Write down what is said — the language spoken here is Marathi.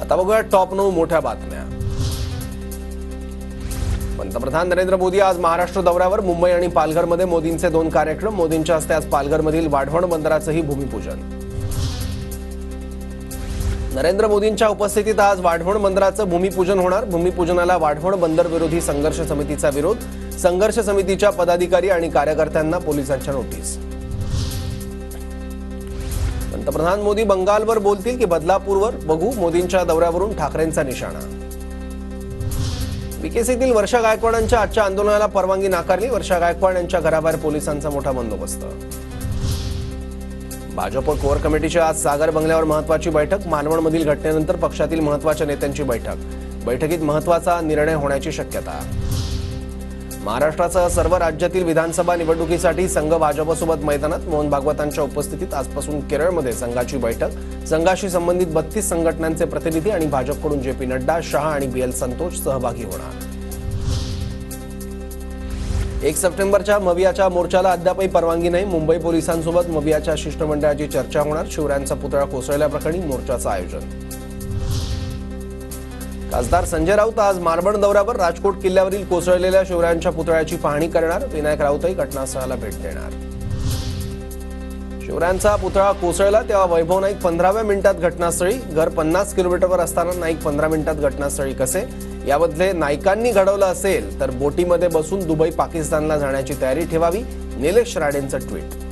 आता बघूया टॉप 9 मोठ्या बातम्या। पंतप्रधान नरेंद्र मोदी आज महाराष्ट्र दौऱ्यावर। मुंबई आणि पालघरमध्ये मोदींचे 2 कार्यक्रम। मोदींच्या हस्ते आज पालघरमधील वाढवण बंदराचंही भूमिपूजन। नरेंद्र मोदींच्या उपस्थितीत आज वाढवण बंदराचं भूमिपूजन होणार। भूमिपूजनाला वाढवण बंदर विरोधी संघर्ष समितीचा विरोध। संघर्ष समितीच्या पदाधिकारी आणि कार्यकर्त्यांना पोलिसांच्या नोटीस। पंतप्रधान मोदी बंगालवर बोलतील की बदलापूरवर? बघू मोदींच्या दौऱ्यावरून ठाकरेंचा निशाणा। बीकेसीतील वर्षा गायकवाडांच्या आजच्या आंदोलनाला परवानगी नाकारली। वर्षा गायकवाड यांच्या घराबाहेर पोलिसांचा मोठा बंदोबस्त। भाजप कोर कमिटीची आज सागर बंगल्यावर महत्त्वाची बैठक। मालवणमधील घटनेनंतर पक्षातील महत्त्वाच्या नेत्यांची बैठकीत महत्त्वाचा निर्णय होण्याची शक्यता। महाराष्ट्रासह सर्व राज्यातील विधानसभा निवडणुकीसाठी संघ भाजपसोबत मैदानात। मोहन भागवतांच्या उपस्थितीत आजपासून केरळमध्ये संघाची बैठक। संघाशी संबंधित 32 संघटनांचे प्रतिनिधी आणि भाजपकडून जेपी नड्डा, शहा आणि बीएल संतोष सहभागी होणार। 1 सप्टेंबरच्या मवियाच्या मोर्चाला अद्यापही परवानगी नाही। मुंबई पोलिसांसोबत मवियाच्या शिष्टमंडळाची चर्चा होणार। शिवरायांचा पुतळा कोसळल्याप्रकरणी मोर्चाचं आयोजन। खासदार संजय राऊत आज मालवण दौऱ्यावर। राजकोट किल्ल्यावरील कोसळलेल्या शिवरायांच्या पुतळ्याची पाहणी करणार। विनायक राऊतही घटनास्थळाला भेट देणार। शिवरायांचा पुतळा कोसळला तेव्हा वैभव नाईक 15व्या मिनिटात घटनास्थळी। घर 50 किलोमीटरवर असताना नाईक 15 मिनिटात घटनास्थळी कसे? यामध्ये नाईकांनी घडवलं असेल तर बोटीमध्ये बसून दुबई पाकिस्तानला जाण्याची तयारी ठेवावी। निलेश राणेंचं ट्विट।